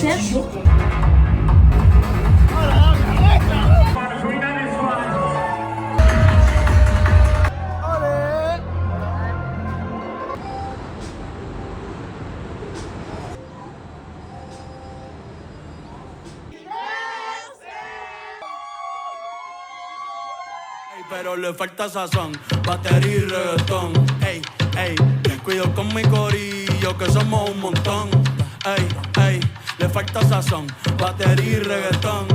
cher. Pero le falta sazón, batería y reggaetón. Ey, ey, cuido con mi corillo que somos un montón. Ey, ey, le falta sazón, batería y reggaetón.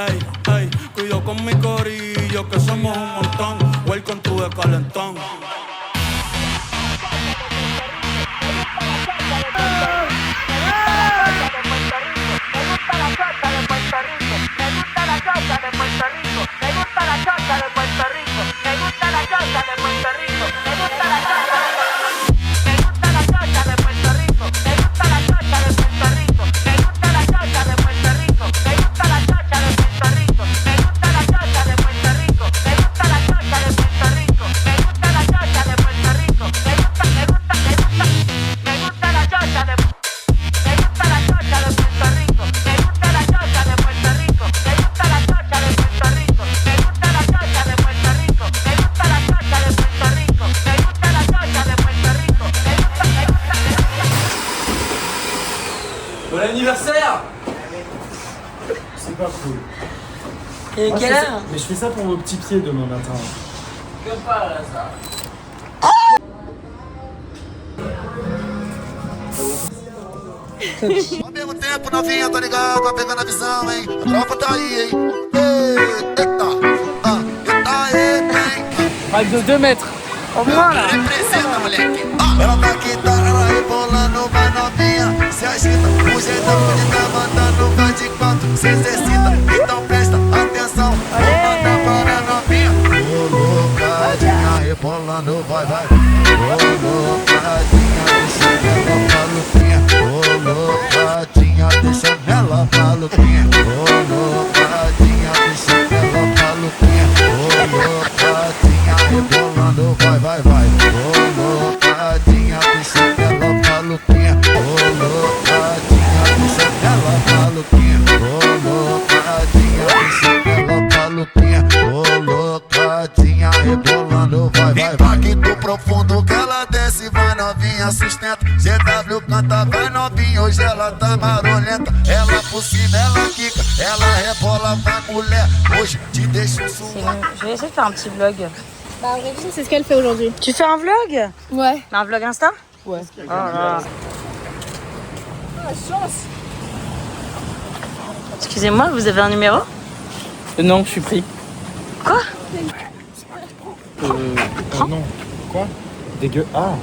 Ey, ey, cuido con mi corillo que somos un montón. Welcome to the calentón. Bon anniversaire! C'est pas cool. Et Moi, quelle je fais ça- heure? Mais je fais ça pour vos petits pieds demain matin. Comme par hasard. Ao mesmo tempo, novinha, tá ligado? Tá pegando a visão, hein? A tropa tá aí, hein? Eita, eita, hein? Règle de 2 mètres. Au moins là. Representa, moleque. Ela tá aqui, tá, ela rebolando, vai novinha. Se agita, o jeitão que tá mandando, vai de 4, se exercita. Então presta atenção, vou mandar para a novinha. Ô loucadinha, rebolando, vai, vai. Ô loucadinha, deixa ela maluquinha. Ô loucadinha, deixa ela maluquinha. Ô loucadinha, deixa ela maluquinha. Ô loucadinha, rebolando, vai, vai, vai. Ô loucadinha, deixa ela maluquinha. Ô loucadinha, deixa ela maluquinha. Ô loucadinha, deixa ela maluquinha. Ô loucadinha, rebolando, vai, vai, vai. Impacto profundo que ela desce, vai novinha, sustenta. GW canta, vai novinha, hoje ela tá marolenta. Ela por cima, ela quica, ela rebola, vai mulher. Hoje te deixo suar. Je vais essayer de faire un petit vlog. Bah, Régine, c'est ce qu'elle fait aujourd'hui. Tu fais un vlog? Ouais. Un vlog Insta? Ouais. Oh là. Excusez-moi, vous avez un numéro? Non, je suis pris. Quoi? Non. Quoi? Dégueu. Ah.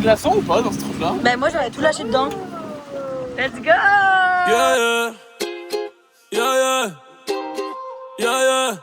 Glaçons ou pas dans ce truc-là? Ben moi j'aurais tout lâché dedans. Let's go! Yeah, yeah. Yeah, yeah. Yeah, yeah.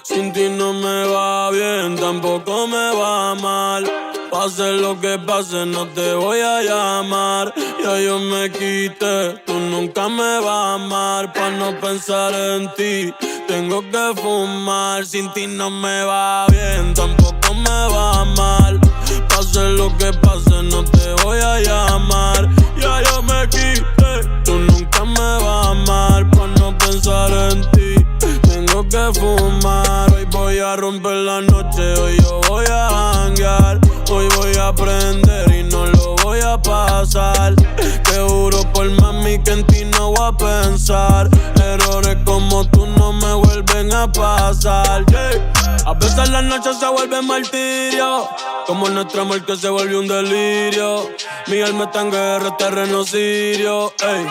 Sin ti no me va bien, tampoco me va mal. Pase lo que pase, no te voy a llamar. Ya yo me quité, tú nunca me vas a amar. Pa' no pensar en ti, tengo que fumar. Sin ti no me va bien, tampoco me va mal. Pase lo que pase, no te voy a llamar. Ya yo me quité, tú nunca me vas a amar. Pa' no pensar en ti, tengo que fumar. Hoy voy a romper la noche, hoy yo voy a janguear. Hoy voy a aprender y no lo voy a pasar. Te juro por mami que en ti no voy a pensar. Errores como tú no me vuelven a pasar, yeah. A veces las noches se vuelven martirio, como nuestro amor que se volvió un delirio. Mi alma está en guerra, terreno sirio, ey.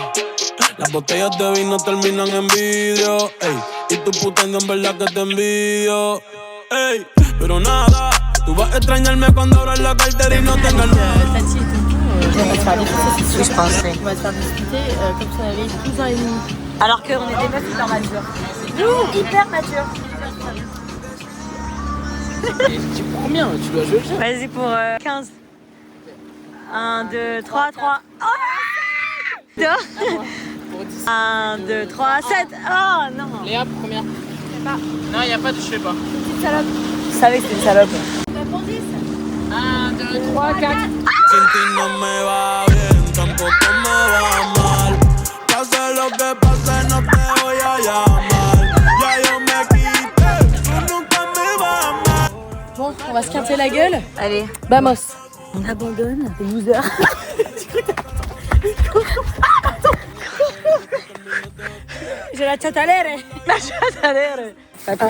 Las botellas de vino terminan en vidrio, ey. Y tu puteando en verdad que te envidio, ey. Pero nada, tú vas a extrañarme cuando abras la cartera y no tengas nada. Tati et tonton, on va te faire des choses, c'est Oui, je pensais. On va te faire discuter comme si on avait 12 ans et demi. Alors qu'on est des meufs hyper matures. Nous, hyper matures. Et tu prends combien? Tu dois jouer le jeu. Vas-y pour 15. 1, 2, 3, 3. Oh 1, 2, 3, 7. Oh non. Léa, pour combien? Non, il n'y a pas de je sais pas. Petite salope. Je savais que c'était une salope. Pour 10. 1, 2, 3, 4. Sin ti no me va bien, tampoco me va mal. Pase lo que pase, no te voy a llamar. Ya yo me quité, tú nunca me vas a amar. Bon, on va se quinter la gueule. Allez, Vamos. on abandonne. C'est loser. J'ai la chatte à l'air. La chatte à l'air. Papi,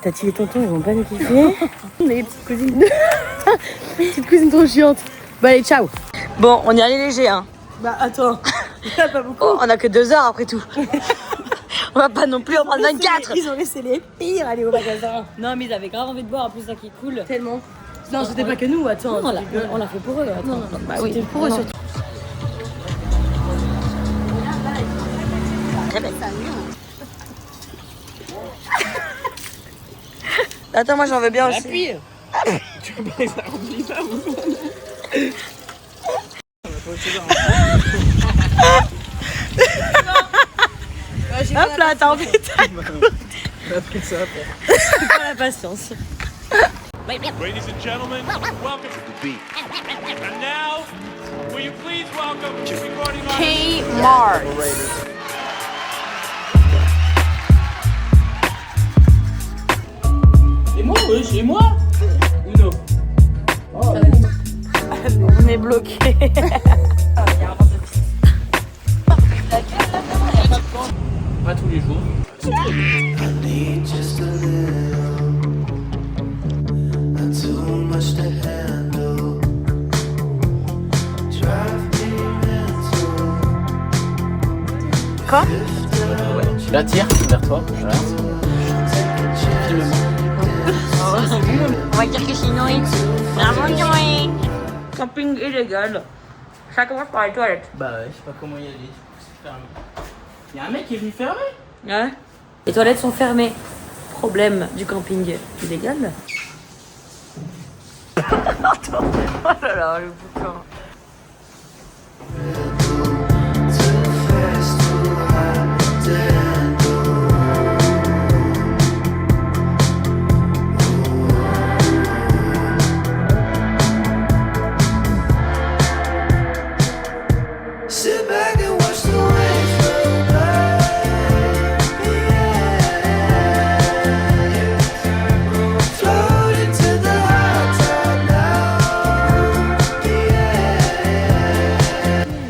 Tati et tonton, ils vont pas nous kiffer. On est les petites cousines. Petites cousines trop chiantes. Bah allez, ciao. Bon, on y allait léger, hein. Bah attends, pas beaucoup. Oh, on a que 2 heures après tout. On va pas non plus en prendre 24. Ils ont laissé les pires aller au magasin. Non, mais ils avaient grave envie de boire, en plus ça qui est cool. Tellement. Non, c'était pas que nous, attends. Non, on l'a fait pour eux. Attends. Non, Bah oui. c'était pour eux Non. surtout. Très belle. Attends, moi j'en veux bien aussi. Appuie. Tu veux pas que ça remplit ça ou? Hop là, t'as envie de On a pris ça après. pas la patience. Ladies and gentlemen, welcome to the beat. And now, will you please welcome recording artist Et moi, oui, chez moi. Ou non? On est bloqué. Pas tous les jours. I need just a little, not too much to handle. Drive me mental. Quoi? Tu la tires vers toi. Voilà. On va dire que sinon, il... Camping illégal. Ça commence par les toilettes. Bah ouais, je sais pas comment y aller. C'est fermé. Y'a un mec qui est venu fermer. Ouais. Les toilettes sont fermées. Problème du camping illégal. Attends. Oh là là, le bouquin. Too fast, too hot to handle. Sit back and watch the waves roll by. Yeah. Float into the hot tide now. Yeah.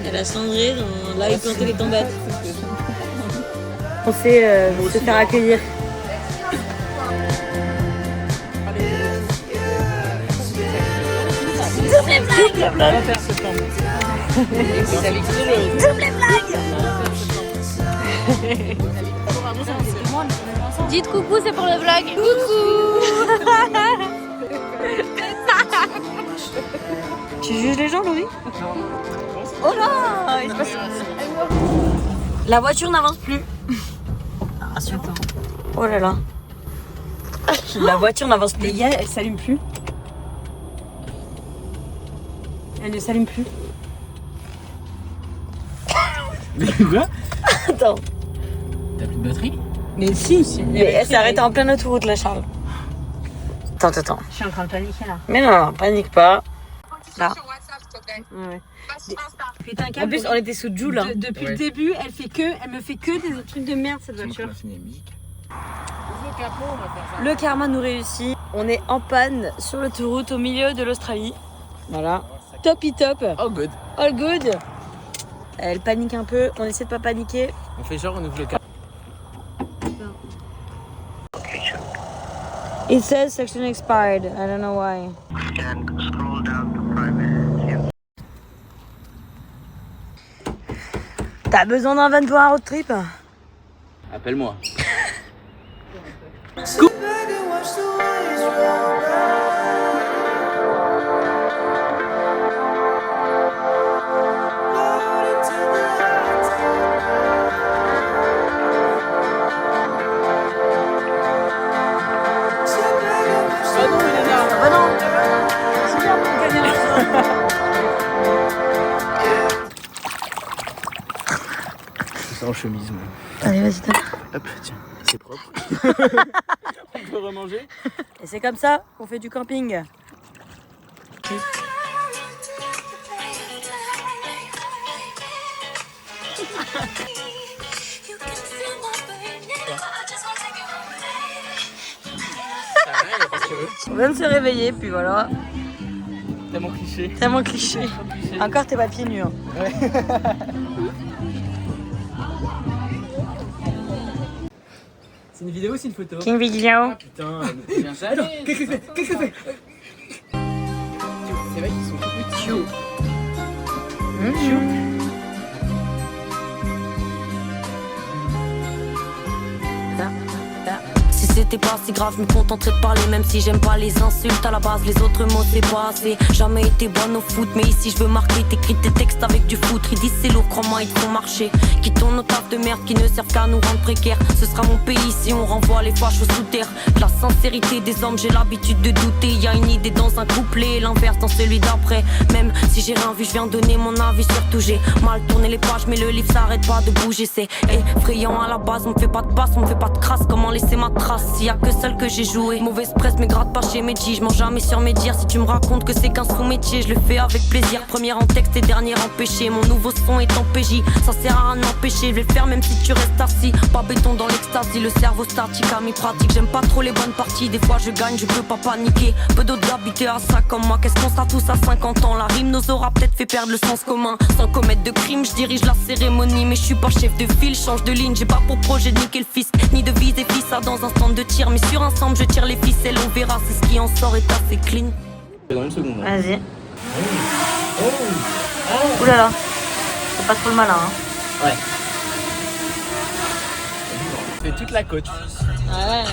Elle a cendré dans là où ils plantaient les tombettes. On sait se faire accueillir. On va faire ce temps. C'est avec Dites coucou, c'est pour le vlog. Coucou. Tu juges les gens, Louis? Oh là, il se passe... La voiture n'avance plus. Ah, super. Oh là là. La voiture n'avance plus. Les gars, elle s'allume plus. Elle ne s'allume plus. Mais quoi? Attends. T'as plus de batterie? Mais si. Mais elle s'est arrêtée en pleine autoroute là, Charles. Attends. Je suis en train de paniquer là. Mais non, panique pas. Là. Ouais. Putain, en plus, on était sous Joule. Hein. Depuis le début, elle me fait que des trucs de merde cette voiture. Le karma nous réussit. On est en panne sur l'autoroute au milieu de l'Australie. Voilà. Topi top. Oh good. All good. Elle panique un peu. On essaie de pas paniquer. On fait genre on ouvre le cap. It says section expired. I don't know why. T'as besoin d'un van pour un road trip? Appelle-moi. Ça en chemise moi. Allez, vas-y, tape. Hop, tiens, c'est propre. On peut remanger? Et c'est comme ça qu'on fait du camping. On vient de se réveiller, puis voilà. Tellement cliché. Tellement cliché. Encore t'es pas pieds nus. Hein. C'est une vidéo ou c'est une photo? King vidéo. Putain, bien ça. Attends, qu'est-ce que c'est? C'est vrai qu'ils sont tout petits. Si c'était pas si grave, je me contenterais de parler. Même si j'aime pas les insultes, à la base les autres mots c'est pas assez. Jamais été bonne au foot, mais ici je veux marquer. T'écris tes textes avec du foutre, ils disent c'est lourd, crois-moi ils te font marcher. Quittons nos tafs de merde qui ne servent qu'à nous rendre précaires. Ce sera mon pays si on renvoie les fâches sous terre. De la sincérité des hommes, j'ai l'habitude de douter. Y'a une idée dans un couplet, l'inverse dans celui d'après. Même si j'ai rien vu, je viens donner mon avis sur tout. J'ai mal tourné les pages, mais le livre s'arrête pas de bouger. C'est effrayant à la base, on me fait pas de passe, on me fait pas de crasse. Comment laisser ma trace s'il y a que celle que j'ai jouée? Mauvaise presse, mais gratte pas chez Medji. Je mens jamais sur mes dires. Si tu me racontes que c'est qu'un sous-métier, je le fais avec plaisir. Première en texte et dernière en péché. Mon nouveau son est en PJ, ça sert à rien d'empêcher. Je vais le faire même si tu restes assis. Pas béton dans l'extasie, le cerveau statique à mi-pratique. J'aime pas trop les bonnes parties, des fois je gagne, je peux pas paniquer. Peu d'autres habités à ça comme moi. Qu'est-ce qu'on sera tous à 50 ans? La rime nous aura peut-être fait perdre le sens commun. Sans commettre de crime, je dirige la cérémonie. Mais je suis pas chef de file, change de ligne. J'ai pas pour projet de niquer le fisc, ni de viser fissa dans un stand de tir. Mais sur un sample, je tire les ficelles, on verra si ce qui en sort est assez clean. C'est dans une seconde. Hein. Vas-y. Ouh là là. C'est pas trop le malin. Hein. Ouais. C'est toute la côte. Ouais.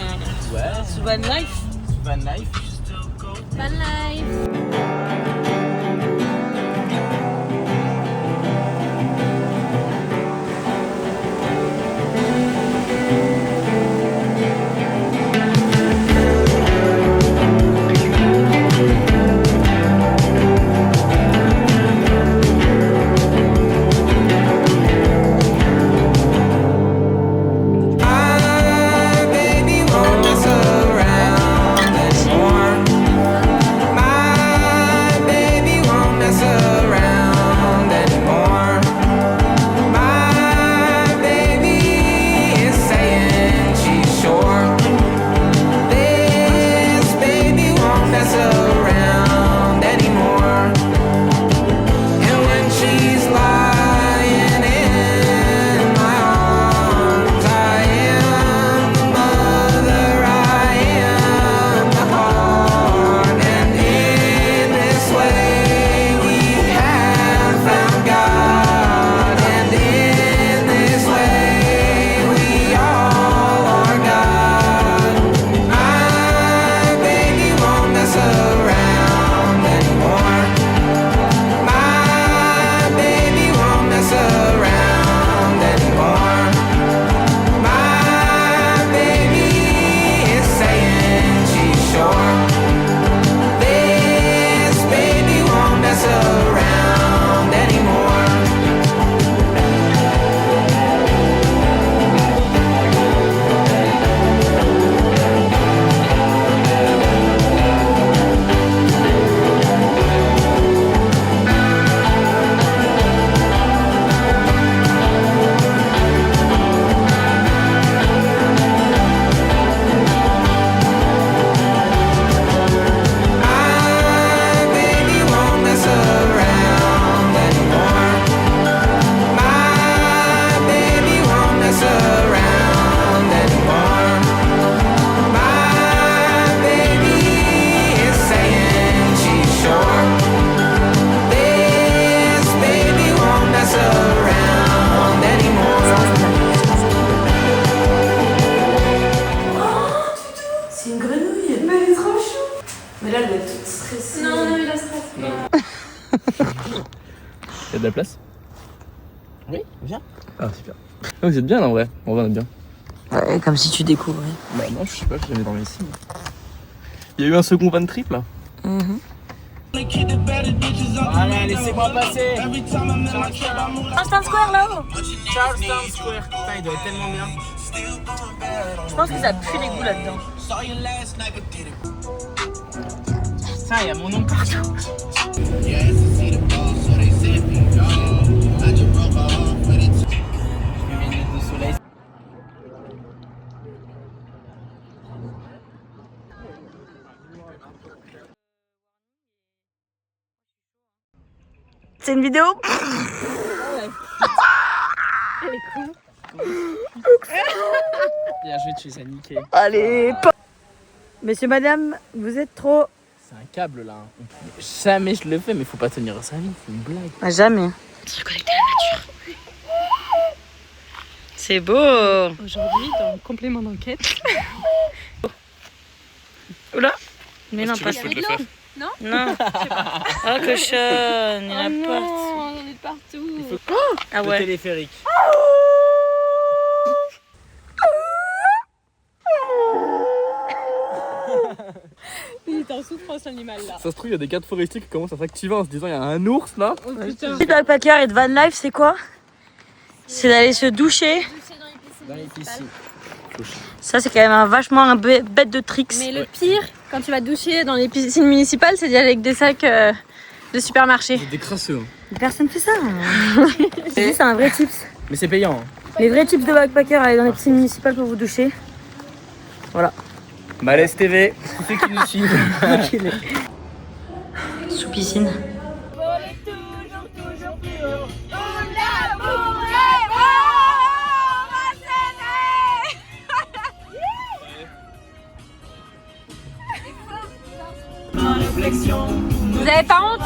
Ouais. Sous Van Life. Van life. Van Life. grenouille. Mais elle est trop chou. Mais là, elle est toute stressée. Non, il a stressé. Il y a de la place? Oui, viens. Ah, super. Ah, vous êtes bien là en vrai. On est bien. Ouais, comme si tu découvrais. Bah non, je sais pas, je jamais dormi ici. Il y a eu un second van trip là. Allez, laissez-moi passer. Charleston Square là-haut. Charleston Square. Putain, il doit être tellement bien. Je pense que ça pue les goûts là-dedans. Putain, il y a mon nom partout. C'est une vidéo. Elle est cool. Bien joué, tu les as niqués. Allez, Monsieur, madame, vous êtes trop... C'est un câble là. Jamais je le fais, mais faut pas tenir à sa vie, c'est une blague. Ah, jamais. Se reconnecter à la nature. C'est beau. Aujourd'hui, dans complément d'enquête. Oula. Mais non, pas je ça. peux te le faire. Non. Non. Oh, cochonne. Il y en a non, partout. on en est partout. Ah Le ouais. téléphérique. Il est en souffrance animale là. Ça se trouve, il y a des gardes forestiers qui commencent à s'activer en se disant il y a un ours là. Oh putain. Le backpacker et de van life, c'est quoi? C'est d'aller se doucher. Dans les piscines. Ça, c'est quand même vachement un bête de tricks. Mais le pire, quand tu vas doucher dans les piscines municipales, c'est d'y aller avec des sacs de supermarché. C'est des crasseux. Personne fait ça. C'est un vrai tips. Mais c'est payant. Les vrais tips de backpacker, aller dans les piscines municipales pour vous doucher. Voilà. Malaise TV, tous ceux qui nous suivent. Sous piscine. Vous avez pas honte?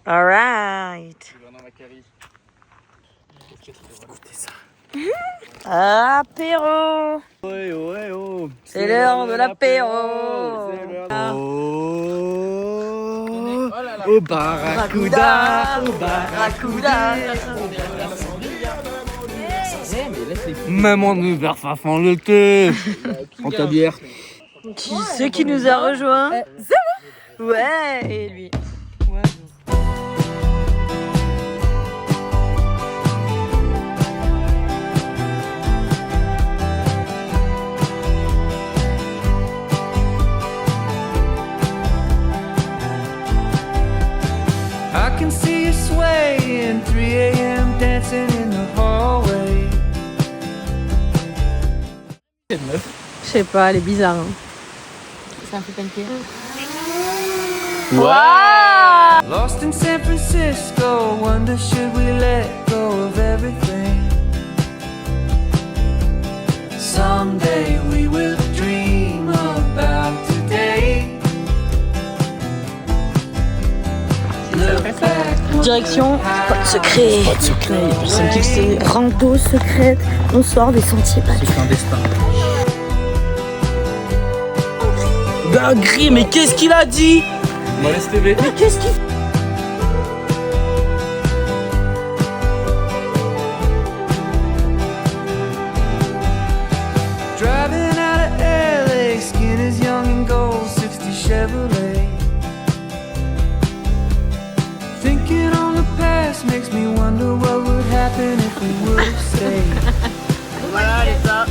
Alright. Apéro. C'est l'heure de l'apéro. Au barracuda, Au barracuda. Maman nous verse ça fend le thé. Prends ta bière. Qui c'est qui nous a rejoint? Ouais, et lui. Ouais. I can see you swaying 3 a.m. dancing in the hallway. Je sais pas, elle est bizarre. Hein. Ça me fait paniquer. Wow. Lost in San Francisco, wonder should we let go of everything? Someday we will dream about today. Look back. Direction, spot secret. Spot secret. Ça me dit que c'est rando secrète. On sort des sentiers battus. C'est un destin. Dinguerie, mais qu'est-ce qu'il a dit? Malaise TV. Mais qu'est-ce qu'il fait? Driving out of LA, skin is young and gold, 60 Chevrolet. Thinking on the past makes me wonder what would happen if we would have stayed. Voilà, les ça.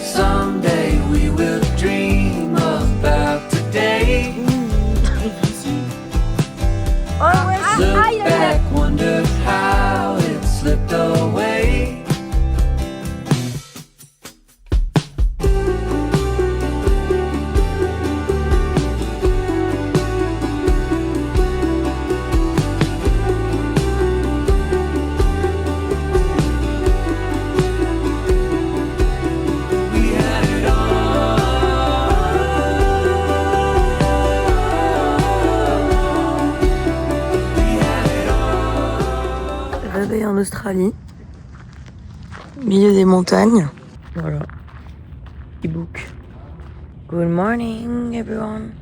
Someday we will dream about today. Oh ouais, Look back, wonder how it slipped away. We had it all. l'Australie. Milieu des montagnes. Voilà. E-book. Good morning everyone.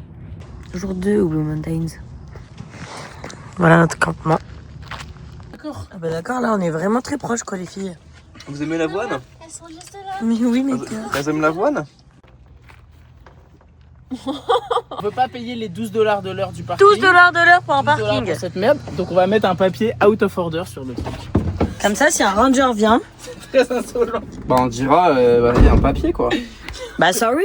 Jour 2 au Blue Mountains. Voilà notre campement. D'accord. Ah bah d'accord, là on est vraiment très proches quoi les filles. Vous aimez l'avoine? Elles sont juste là. Mais oui mais... Elles aiment l'avoine? On peut pas payer les $12 de l'heure du parking. 12 $ de l'heure pour un 12 $ parking. pour cette merde. Donc on va mettre un papier out of order sur le truc. Comme ça si un ranger vient... Très insolent. Bah on dira, il y a un papier quoi. Bah sorry,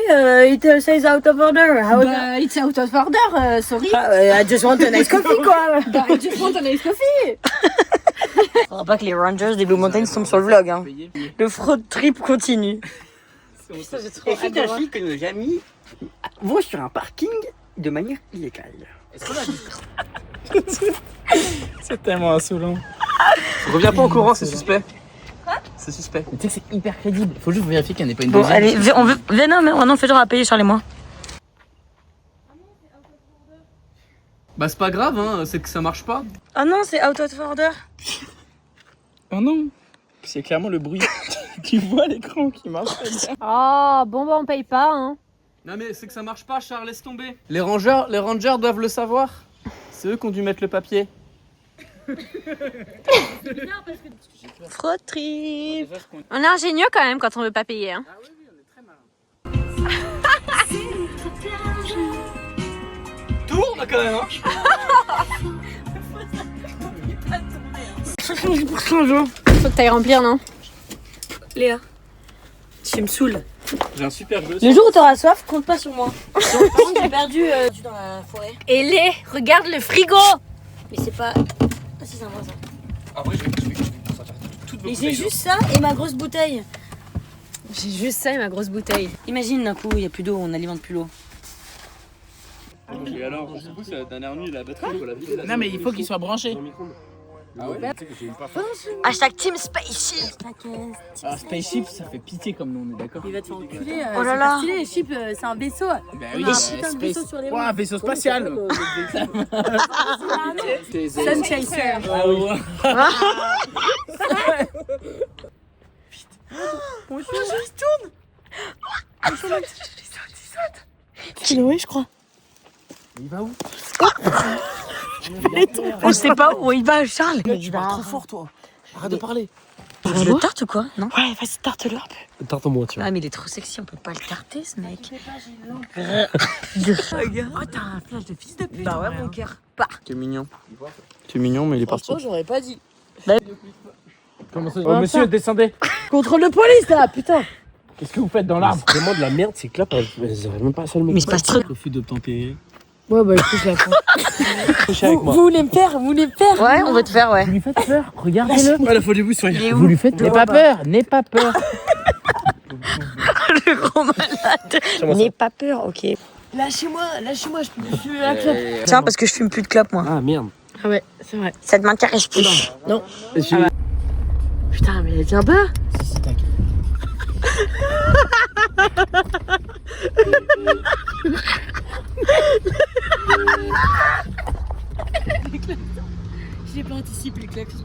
it says out of order. Bah, it's out of order, sorry. I just want a nice coffee quoi. Bah, I just want a nice coffee. Faudra pas que les rangers des Blue Mountains tombent sur le vlog hein. Le fraud trip continue. Et c'est ta fille que nos amis vont sur un parking de manière illégale. Est-ce qu'on a dit C'est tellement insolent. Reviens pas au courant, c'est suspect. Quoi? C'est suspect. Mais tu sais que c'est hyper crédible. Faut juste vérifier qu'il n'y en ait pas une Bon deuxième. allez, on veut... non mais on fait genre à payer Charles et moi. Bah c'est pas grave, hein, c'est que ça marche pas. Ah non, c'est out of order. Oh non. C'est clairement le bruit. Tu vois l'écran qui marche pas bien. Oh, bon bah on paye pas hein. Non mais c'est que ça marche pas, Charles, laisse tomber. Les rangers doivent le savoir. C'est eux qui ont dû mettre le papier. Fraud trip. On est ingénieux quand même quand on veut pas payer hein. Ah oui, on est très malin. Tourne quand même, hein. Faut que t'ailles remplir non? Léa, tu me saoules. J'ai un super jeu. Le jour où t'auras soif, compte pas sur moi. Par contre, j'ai perdu dans la forêt. Et regarde le frigo. Mais c'est pas... Ah si, c'est un voisin. Après, je vais sortir toutes vos Mais bouteilles j'ai d'eau. juste ça et ma grosse bouteille. J'ai juste ça et ma grosse bouteille. Imagine d'un coup, il n'y a plus d'eau, on n'alimente plus l'eau. Et alors, je suppose que la dernière nuit, la batterie, faut la vider. Non mais il faut qu'il soit branché. Ah ouais? Hashtag Team Spaceship. Ah, Spaceship, ça fait pitié comme nom, on est d'accord? Il va te faire enculer. Oh là là. C'est les chips, c'est un vaisseau. Bah oui, On a un putain de vaisseau sur les Ouais, un vaisseau spatial. Sun Chaser. Ah ouais. Chiloé, je crois. Il va où? On sait pas où il va, Charles. Tu parles trop fort, toi. Arrête de parler. Tu le tartes ou quoi? Non? Ouais, vas-y, tarte-le un peu. Tarte-moi, tu vois. Ah, mais il est trop sexy, on peut pas le tarter, ce mec. Regarde. Oh, t'as un flash de fils de pute. Bah ouais, mon cœur. Bah. Tu es mignon. Tu es mignon, mais il est parti. Franchement, j'aurais pas dit. Comment ça? Oh, monsieur, descendez. Contrôle de police là, putain. Qu'est-ce que vous faites dans l'arbre? Vraiment de la merde, c'est que là, elles auraient même pas un seul mec. Mais c'est pas trop. Refus d'obtempérer. Ouais, bah écoute, je la prends. Couchez avec Vous moi. voulez me faire, Ouais, on va te faire, ouais. Vous lui faites peur, regardez-le. Ah, la folie vous soyez. Il est où? Vous lui faites. N'aie pas peur, n'aie pas peur. Le gros malade. N'aie pas peur, ok. Lâchez-moi, je peux fumer la clope. Tiens, parce que je fume plus de clope, moi. Ah merde. Ah ouais, c'est vrai. Ça ne m'intéresse plus. Non. Putain, mais elle tient pas. Si, si, t'inquiète. J'ai pas anticipé le klaxon.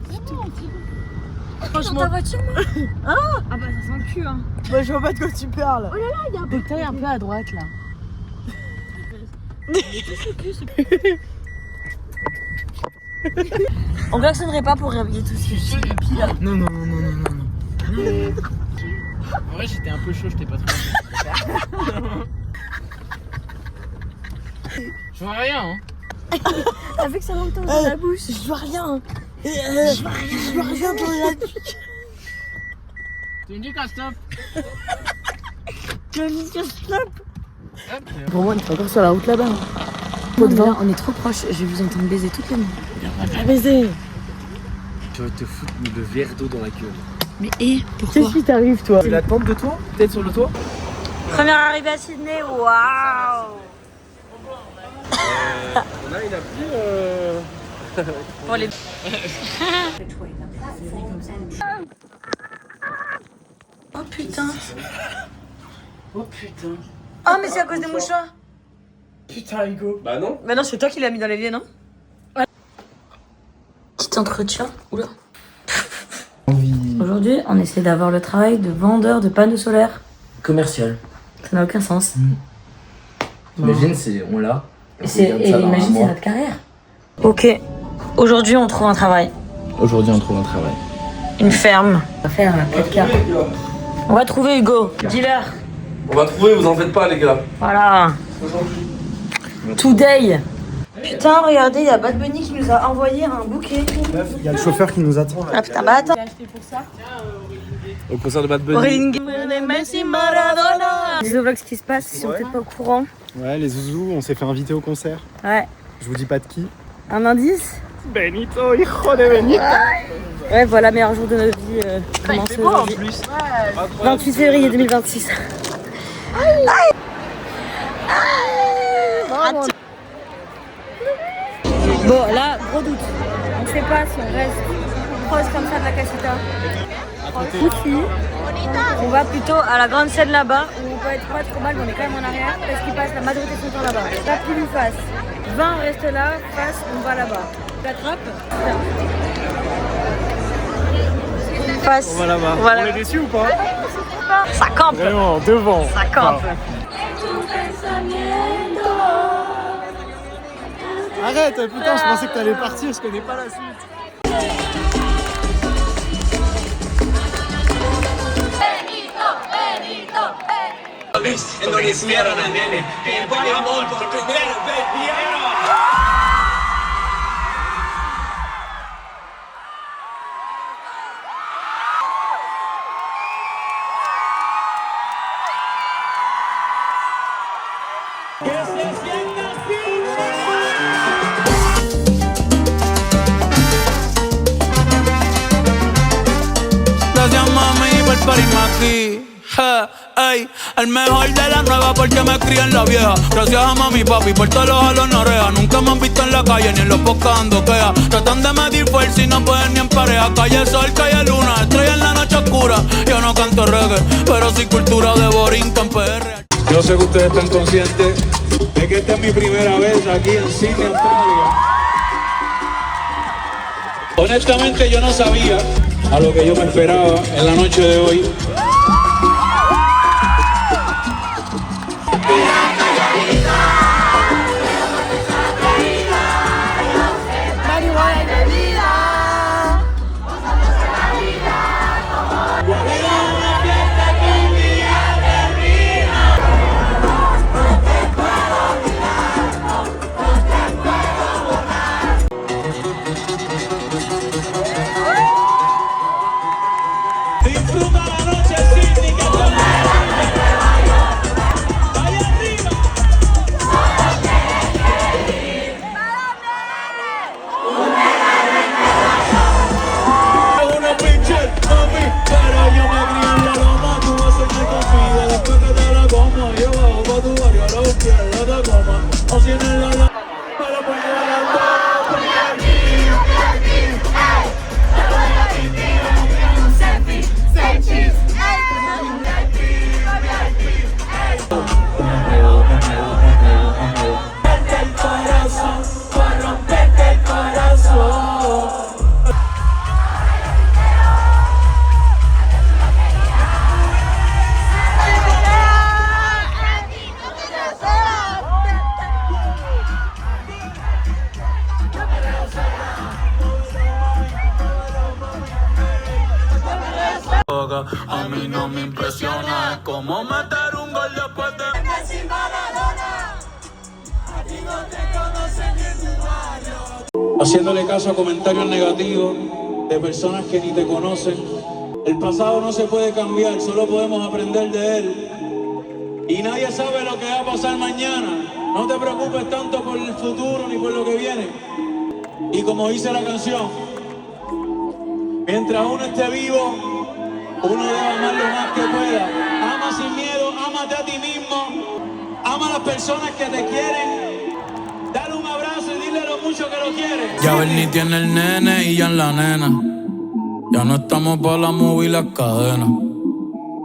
Franchement. Dans ta voiture, moi. Ah bah ça sent le cul hein. Bah, je vois pas de quoi tu parles. Oh là là, il y a un bouteille un peu à droite là. On klaxonnerait pas pour réveiller tout ce qui Non, non, non, non, non, non, non. En vrai, j'étais un peu chaud, j'étais pas trop. Je vois rien, hein. Avec ça longtemps dans la bouche. Je vois rien. Je vois rien dans la bouche. Tu me dis qu'un stop. Pour moi, on est encore sur la route là-bas. On est trop proches, je vais vous entendre baiser toutes les nuits. On va pas baiser. Tu vas te foutre de verre d'eau dans la gueule. Mais pourquoi? Qu'est-ce qui t'arrive toi? C'est la tente de toi? Peut-être sur le toit? Première arrivée à Sydney, waouh! Là, il a pris. Pour les... Oh putain! Oh putain. Oh mais c'est à cause des mouchoirs! Putain, Hugo. Bah non. Bah non, c'est toi qui l'as mis dans l'évier, non? Petit entretien. Oula. Aujourd'hui, on essaie d'avoir le travail de vendeur de panneaux solaires. Commercial. Ça n'a aucun sens. Imagine, on l'a. Et imagine, c'est notre carrière. Ok, aujourd'hui, on trouve un travail. Aujourd'hui, on trouve un travail. Une ferme. On va faire un 4K. On va trouver Hugo, dealer. On va trouver, vous en faites pas, les gars. Voilà. Today. Putain, regardez, il y a Bad Bunny qui nous a envoyé un bouquet. Il y a le chauffeur qui nous attend. Ah putain, bah attends. Au concert de Bad Bunny. Dis aux vlogs ce qui se passe, ils sont peut-être pas au courant. Ouais, les zouzous, on s'est fait inviter au concert. Ouais. Je vous dis pas de qui. Un indice? Benito, hijo de Benito. Ouais, voilà, meilleur jour de notre vie. Commence aujourd'hui. 28 février 2026. Bon, là, gros doute. On sait pas si on reste proche comme ça de la casita. Ou si on va plutôt à la grande scène là-bas, où on peut être pas trop mal, mais on est quand même en arrière, parce qu'il passe la majorité de son temps là-bas. Pas plus lui face. 20 reste là, face, on va là-bas. T'attrapes? Face. On va là-bas. Voilà. On est déçus ou pas? Ça campe. Vraiment, devant. Ça campe. Arrête, putain, je pensais que t'allais partir, je connais pas la suite. En donde hicieron al nene, que por amor, por primera vez vieron. Gracias mami por parirme aquí. Ey, el mejor de la nueva porque me crié en la vieja. Gracias a mami y papi por todos los jalos no oreja. Nunca me han visto en la calle ni en los podcasts ando queja. Tratan de medir fuerza y no pueden ni en pareja. Calle sol, calle luna, estrella en la noche oscura. Yo no canto reggae, pero sí cultura de Borinca en PR. Yo sé que ustedes están conscientes de que esta es mi primera vez aquí en Sydney, Australia. Honestamente yo no sabía a lo que yo me esperaba en la noche de hoy. Disfruta la noche, Sydney, que te vaya arriba. Una pinche, mami, pero yo me crié en la loma. Tú vas a ser mi confía después que te la coma. Yo bajo pa' tu barrio a la izquierda te coma. O si en la loma, para poner a la dos. A mí no me impresiona cómo meter un gol después de Messi Maradona. A ti no te conocen ni en tu barrio. Haciéndole caso a comentarios negativos de personas que ni te conocen. El pasado no se puede cambiar, solo podemos aprender de él. Y nadie sabe lo que va a pasar mañana. No te preocupes tanto por el futuro ni por lo que viene. Y como dice la canción, mientras uno esté vivo, uno debe amar lo más que pueda. Ama sin miedo, ámate a ti mismo. Ama a las personas que te quieren. Dale un abrazo y dile lo mucho que lo quieres. Ya Bernie tiene el nene y ya en la nena. Ya no estamos para la movie y las cadenas.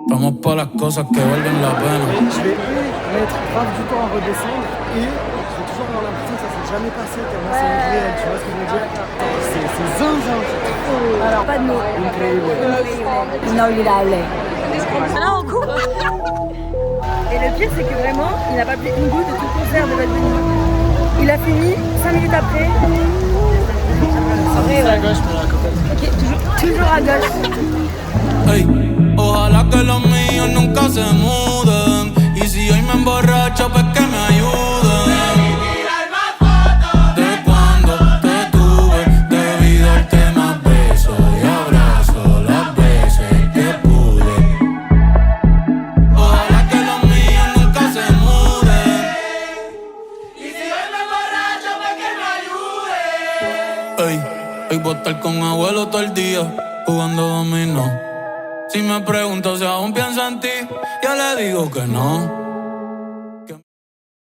Estamos para las cosas que valen la pena. Je vais mettre grave du temps à redescendre et j'ai toujours avoir l'impression que ça s'est jamais passé tellement c'est irréel, tu vois ce que je veux dire? C'est zinzin. Alors, pas de mots. Inolvidable. Et le pire, c'est que vraiment, il n'a pas pris une goutte de tout le concert de Bad Bunny. Il a fini 5 minutes après. C'est à gauche pour la cocotte. Ok, toujours à gauche. Ey, ojalá que los míos nunca se muden. Y si hoy me emborracho, pues que me ayuden. De cuando te tuve, debí darte más besos y abrazos las veces que pude. Ojalá que los míos nunca se muden. Y si hoy me emborracho, pues que me ayuden. Ey, hoy voy a estar con abuelo todo el día, jugando dominó. Si me pregunto si aún pienso en ti, yo le digo que no.